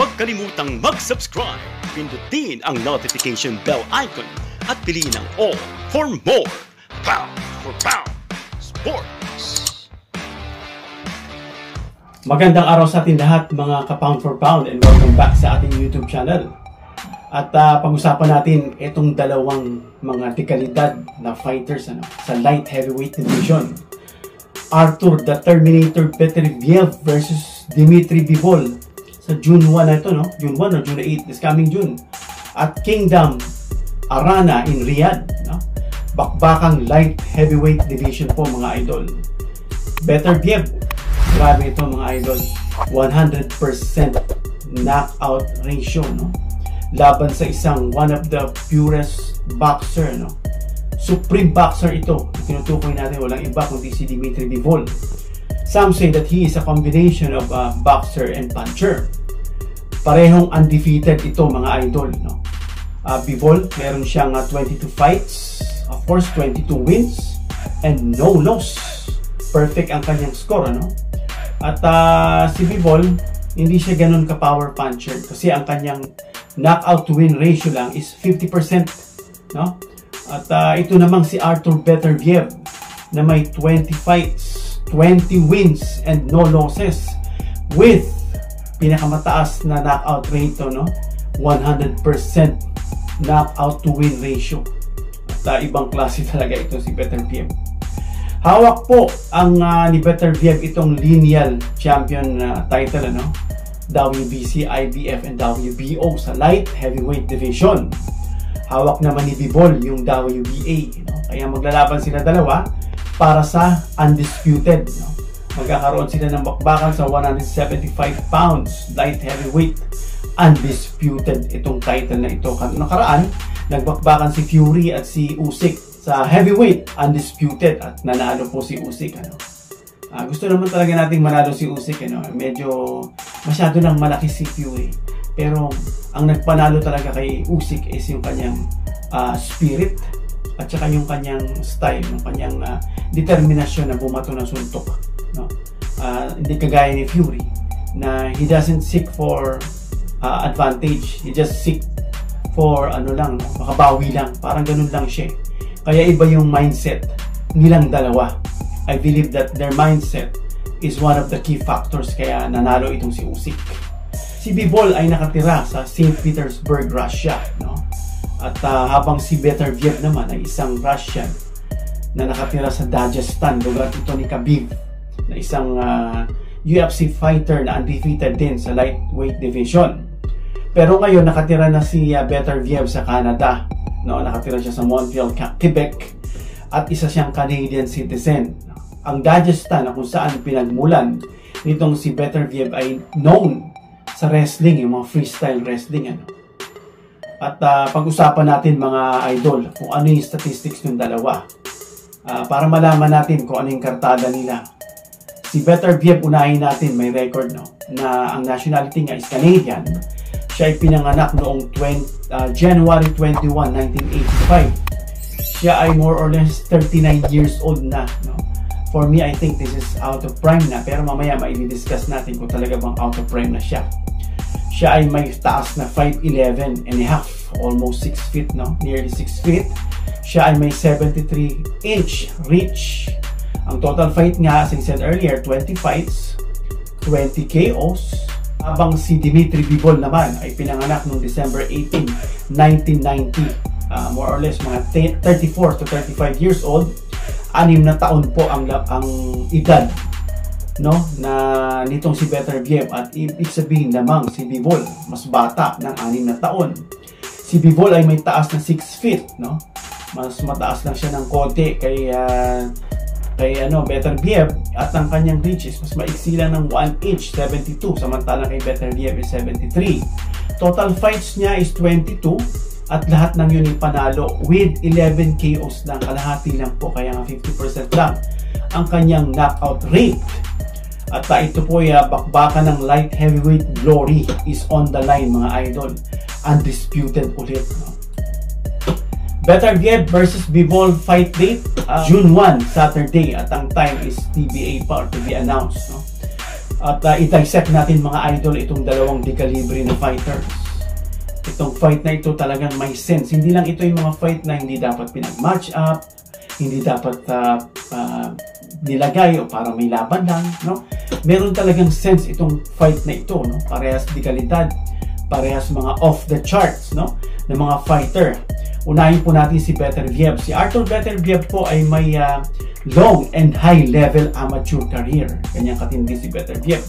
Huwag kalimutang mag-subscribe, pindutin ang notification bell icon at piliin ang all for more Pound for Pound Sports. Magandang araw sa ating lahat mga ka-Pound for Pound and welcome back sa ating YouTube channel. At pag-usapan natin itong dalawang mga dekalidad na fighters sa light heavyweight division. Artur the Terminator Beterbiev versus Dmitry Bivol sa June 1 na ito, June 1 or June 8, this coming June. At Kingdom Arena in Riyadh, bakbakang light heavyweight division po mga idol. Beterbiev, grabe ito mga idol, 100% knockout ratio, laban sa isang one of the purest boxer, supreme boxer ito. Tinutukoy natin, walang iba kundi si Dmitry Bivol. Some say that he is a combination of a boxer and puncher. Parehong undefeated ito mga idol, Bivol, meron siyang 22 fights, of course 22 wins and no loss. Perfect ang kanyang score, At si Bivol, hindi siya ganun ka power puncher kasi ang kanyang knockout to win ratio lang is 50%, At ito namang si Artur Beterbiev na may 20 fights, 20 wins and no losses with pinakamataas na knockout rate, 100% knockout to win ratio. At ibang klase talaga ito si Beterbiev. Hawak po ang ni Beterbiev itong lineal champion title, WBC, IBF and WBO sa light heavyweight division. Hawak naman ni Bivol yung WBA, kaya maglalaban sila dalawa para sa undisputed, Magkakaroon sila ng bakbakan sa 175 pounds light heavyweight, undisputed itong title na ito. Nakaraan, nagbakbakan si Fury at si Usyk sa heavyweight, undisputed, at nanalo po si Usyk, gusto naman talaga nating manalo si Usyk, medyo masyado nang malaki si Fury, pero ang nagpanalo talaga kay Usyk is yung kanyang spirit at saka yung kanyang style, yung kanyang determinasyon na bumato ng suntok, hindi kagaya ni Fury na he doesn't seek for advantage, he just seek for makabawi lang, parang ganun lang siya. Kaya iba yung mindset nilang dalawa. I believe that their mindset is one of the key factors kaya nanalo itong si Usyk. Si Bivol ay nakatira sa St. Petersburg, Russia, At habang si Beterbiev naman ay isang Russian na nakatira sa Dagestan, lugar ito ni Khabib, na isang UFC fighter na undefeated din sa lightweight division. Pero ngayon nakatira na si Beterbiev sa Canada, nakatira siya sa Montreal, Quebec, at isa siyang Canadian citizen. Ang Dagestan na kung saan pinagmulan nitong si Beterbiev ay known sa wrestling, yung mga freestyle wrestling, At pag-usapan natin mga idol kung ano yung statistics ng dalawa, para malaman natin kung ano yung kartada nila. Si Beterbiev, unahin natin, may record na ang nationality niya is Canadian. Siya ay pinanganak noong January 21, 1985. Siya ay more or less 39 years old na, For me, I think this is out of prime na, pero mamaya mai-discuss natin kung talaga bang out of prime na siya. Siya ay may taas na 5'11 and a half, almost 6 feet, nearly 6 feet. Siya ay may 73-inch reach. Ang total fight nga, as I said earlier, 20 fights, 20 KOs. Habang si Dmitry Bivol naman ay pinanganak noong December 18, 1990. More or less mga 34 to 35 years old. 6 na taon po ang edad na nitong si Beterbiev, at ibig sabihin lamang si Bivol mas bata ng 6 na taon. Si Bivol ay may taas na 6 feet, mas mataas lang siya ng konti kay Beterbiev, at ang kanyang reach is mas maiksi lang ng 1 inch, 72, samantalang kay Beterbiev is 73. Total fights niya is 22 at lahat ng yun ay panalo with 11 KOs lang, kalahati lang po, kaya nga 50% lang ang kanyang knockout rate. At ito po ay bakbakan ng light heavyweight glory is on the line mga idol. Undisputed ulit. Beterbiev versus Bivol fight date, June 1, Saturday, at ang time is TBA pa, or to be announced. At i-dissect natin mga idol itong dalawang dekalibre na fighters. Itong fight na ito talagang may sense. Hindi lang ito yung mga fight na hindi dapat pinag-match up, hindi dapat nilagay o para may laban lang, no? Meron talagang sense itong fight na ito, no? Parehas dekalidad, parehas mga off the charts, no? Na mga fighter. Unahin po natin si Beterbiev. Si Artur Beterbiev po ay may long and high level amateur career. Kanyang katindi si Beterbiev.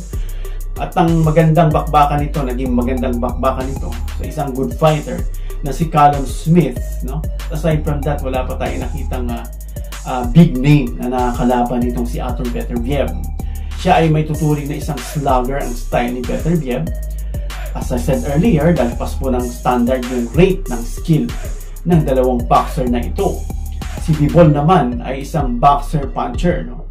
At ang magandang bakbakan nito, naging magandang bakbakan nito sa isang good fighter na si Callum Smith, no? Aside from that, wala pa tayong nakitang big name na nakakalaban nitong si Artur Beterbiev. Siya ay may tuturing na isang slugger ang style ni Beterbiev. As I said earlier, lagpas po ng standard yung rate ng skill ng dalawang boxer na ito. Si Bivol naman ay isang boxer puncher, no?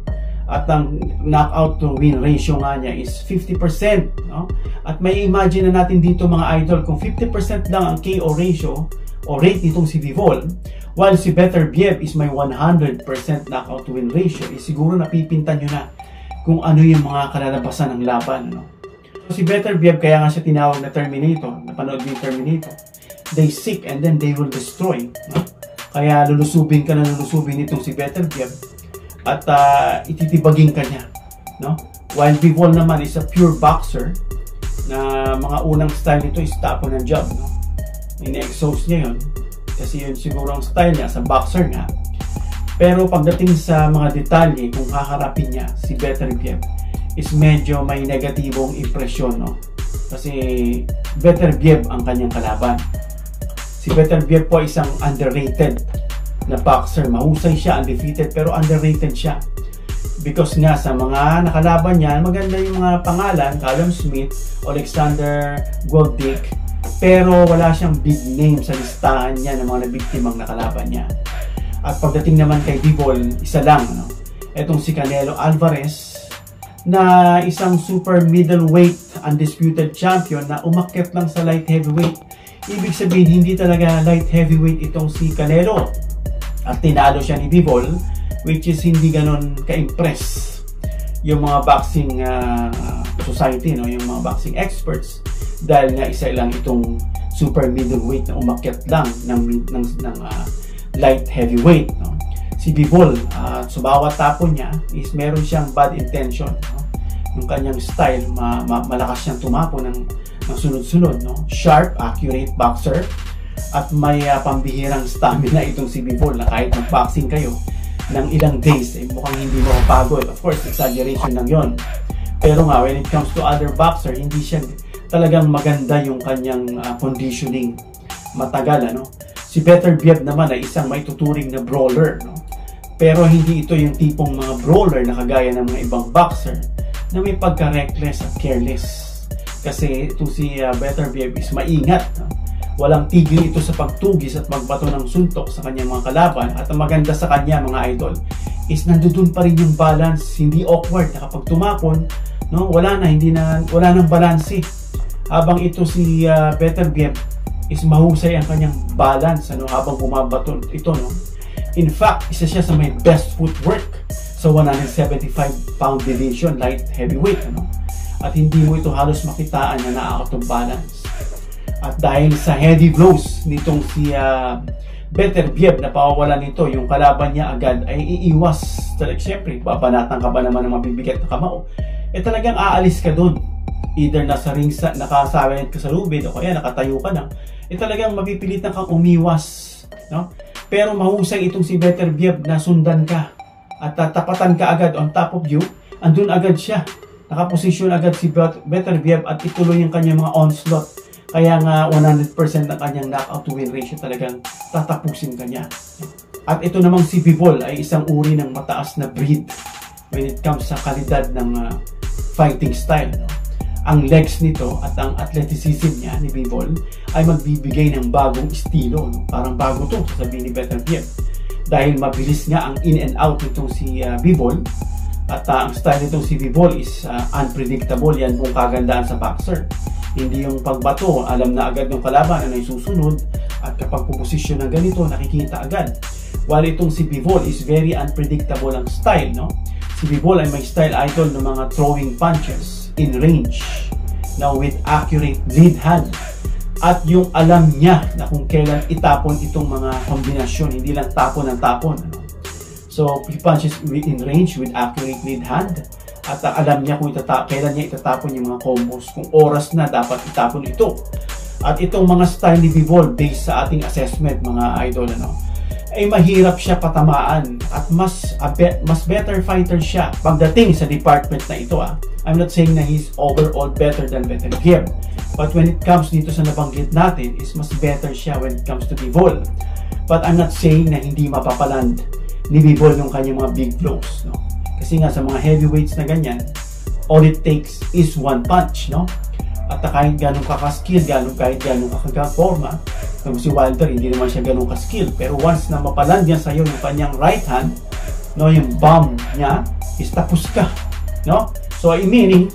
At ang knockout to win ratio nga niya is 50%, no? At may imagine na natin dito mga idol, kung 50% lang ang KO ratio o rate nitong si Bivol, while si Beterbiev is may 100% knockout to win ratio, siguro napipintan nyo na kung ano yung mga kalalabasan ng laban, no? Si Beterbiev, kaya nga siya tinawag na Terminator. Napanood yung Terminator. They seek and then they will destroy, no? Kaya lulusubin ka na lulusubin itong si Beterbiev at ititibagin ka niya, no? While Bivol naman is a pure boxer na mga unang style nito is tapo ng jab, no? Ine-exhaust niya yun kasi yun siguro ang style niya sa boxer nga. Pero pagdating sa mga detalye, kung haharapin niya si Beterbiev is medyo may negatibong impresyon, no? Kasi Beterbiev ang kanyang kalaban. Si Beterbiev po isang underrated na boxer. Mahusay siya, undefeated, pero underrated siya. Because nga sa mga nakalaban niya, maganda yung mga pangalan, Callum Smith, Alexander Gvozdyk, pero wala siyang big name sa listahan niya ng mga nabiktimang nakalaban niya. At pagdating naman kay Bivol, isa lang, no? Etong si Canelo Alvarez, na isang super middleweight undisputed champion na umakyat lang sa light heavyweight. Ibig sabihin, hindi talaga light heavyweight itong si Canelo. At tinalo siya ni Bivol, which is hindi ganon ka-impress yung mga boxing society, no? Yung mga boxing experts, dahil nga isa lang itong super middleweight na umakyat lang ng light heavyweight, no? Si Bivol, sa bawat tapon niya is meron siyang bad intention, no? Yung kanyang style, malakas siyang tumapo ng sunod-sunod, no? Sharp, accurate boxer, at may pambihirang stamina itong si Bivol na kahit mag-boxing kayo ng ilang days, mukhang hindi mo mapagod. Of course, exaggeration lang yon. Pero nga, when it comes to other boxer, hindi siya talagang maganda yung kanyang conditioning. Matagal, ano? Si Beterbiev naman ay isang may tuturing na brawler, no? Pero hindi ito yung tipong mga brawler na kagaya ng mga ibang boxer na may pagka-reckless at careless. Kasi ito si Beterbiev is maingat, no? Walang tigil ito sa pagtugis at magbato ng suntok sa kanyang mga kalaban. At ang maganda sa kanya, mga idol, is nandoon pa rin yung balance. Hindi awkward na kapag tumapon, no? Wala nang balanse. Habang ito si Beterbiev is mahusay ang kanyang balance, ano, habang bumabato ito, no? In fact, isa siya sa may best footwork sa 175-pound division light heavyweight, ano? At hindi mo ito halos makitaan na na-out of balance. At dahil sa heavy blows nitong si Beterbiev na pawawalan nito, yung kalaban niya agad ay iiwas. Siyempre, babanatan ka ba naman ng mabibigat na kamao? Talagang aalis ka doon. Either nasa ring, nakasawin ka sa lubid, o kaya nakatayo ka na. Talagang mapipilitan kang umiwas, no? Pero mahusay itong si Beterbiev na sundan ka at tatapatan ka agad on top of you. Andun agad siya. Nakaposisyon agad si Beterbiev at ituloy yung kanyang mga onslaught. Kaya nga 100% ang kanyang knockout to win ratio, talagang tatapusin kanya. At ito namang si Bivol ay isang uri ng mataas na breed when it comes sa kalidad ng fighting style, no? Ang legs nito at ang athleticism niya ni Bivol ay magbibigay ng bagong estilo, no? Parang bago to, sasabihin ni Beterbiev. Dahil mabilis nga ang in and out nitong si Bivol. At ang style nitong si Bivol is unpredictable. Yan kung kagandaan sa boxer. Hindi yung pagbato, alam na agad ng kalaban ano yung susunod, at kapag puposisyon ng ganito, nakikita agad. While itong si Bivol is very unpredictable ang style, no? Si Bivol ay may style idol ng mga throwing punches. in range. Now with accurate lead hand. At yung alam niya na kung kailan itapon itong mga kombinasyon, hindi lang tapon ng tapon. So he punches in range with accurate lead hand. At alam niya kung kailan niya itatapon yung mga combos, kung oras na dapat itapon ito. At itong mga style ni Bivol based sa ating assessment mga idol, ay mahirap siya patamaan at mas better fighter siya pagdating sa department na ito. I'm not saying na he's overall better than Beterbiev, but when it comes dito sa nabanggit natin is mas better siya when it comes to Bivol. But I'm not saying na hindi mapapaland ni Bivol yung kanyang mga big blows, kasi nga sa mga heavyweights na ganyan, all it takes is one punch, at kahit ganun kaka-skill, kahit ganun kaka-forma, kung si Wilder hindi naman siya ganun ka-skill, pero once na mapaland yan sa'yo yung kanyang right hand, yung bomb niya is tapos ka, So, meaning,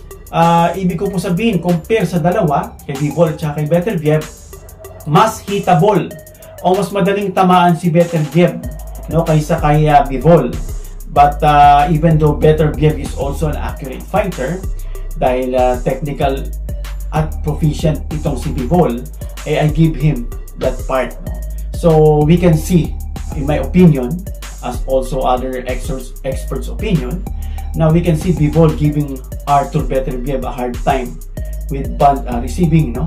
ibig ko po sabihin, compare sa dalawa, kay Bivol at kay Beterbiev, mas hittable o mas madaling tamaan si Beterbiev, kaysa kay Bivol. But even though Beterbiev is also an accurate fighter, dahil technical at proficient itong si Bivol, I give him that part. So, we can see, in my opinion, as also other experts' opinion, now we can see Bivol giving Artur Beterbiev a hard time with receiving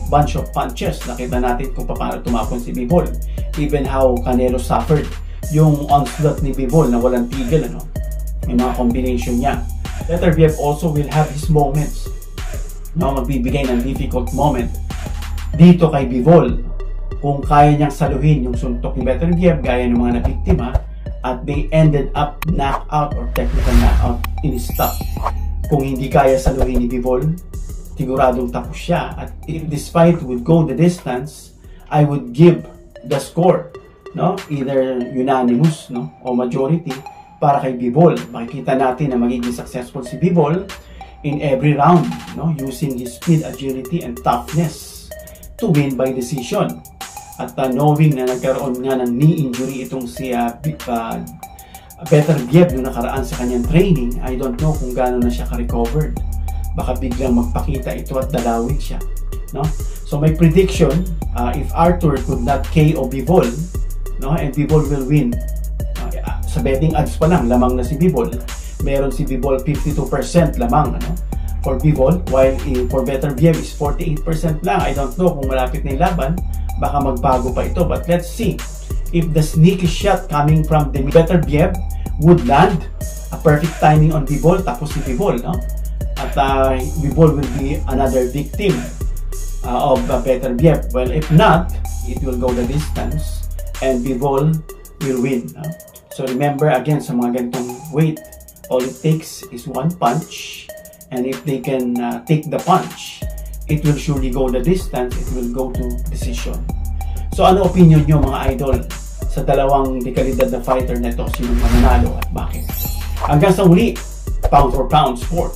bunch of punches. Nakita natin kung paano tumapon si Bivol. Even how Canelo suffered yung onslaught ni Bivol na walang tigil, yung mga combination niya. Beterbiev also will have his moments, magbibigay ng difficult moment dito kay Bivol. Kung kaya niyang saluhin yung suntok ni Beterbiev gaya ng mga nabiktima, at they ended up knockout or technical knockout in stop. Kung hindi kaya saluhin ni Bivol, siguradong tapos siya. At if this fight would go the distance, I would give the score, either unanimous, o majority para kay Bivol. Makikita natin na magiging successful si Bivol in every round, using his speed, agility, and toughness to win by decision. At knowing na nagkaroon nga ng knee injury itong si Beterbiev yung nakaraan sa kanyang training, I don't know kung gaano na siya ka-recovered. Baka biglang magpakita ito at dalawin siya. So my prediction, if Artur could not KO Bivol, and Bivol will win, sa betting odds pa lang, lamang na si Bivol. Meron si Bivol 52% lamang for Bivol, while for Beterbiev is 48% lang. I don't know kung malapit na yung laban, baka magbago pa ito, but let's see if the sneaky shot coming from the Beterbiev would land a perfect timing on Bivol, tapos si Bivol, at Bivol will be another victim of Beterbiev. Well, if not, it will go the distance and Bivol will win. So remember again, sa mga ganitong weight, all it takes is one punch, and if they can take the punch, it will surely go the distance, it will go to decision. So ano opinion nyo mga idol sa dalawang dekalidad na fighter na ito, sino mananalo at bakit? Hanggang sa uli, pound for pound sport.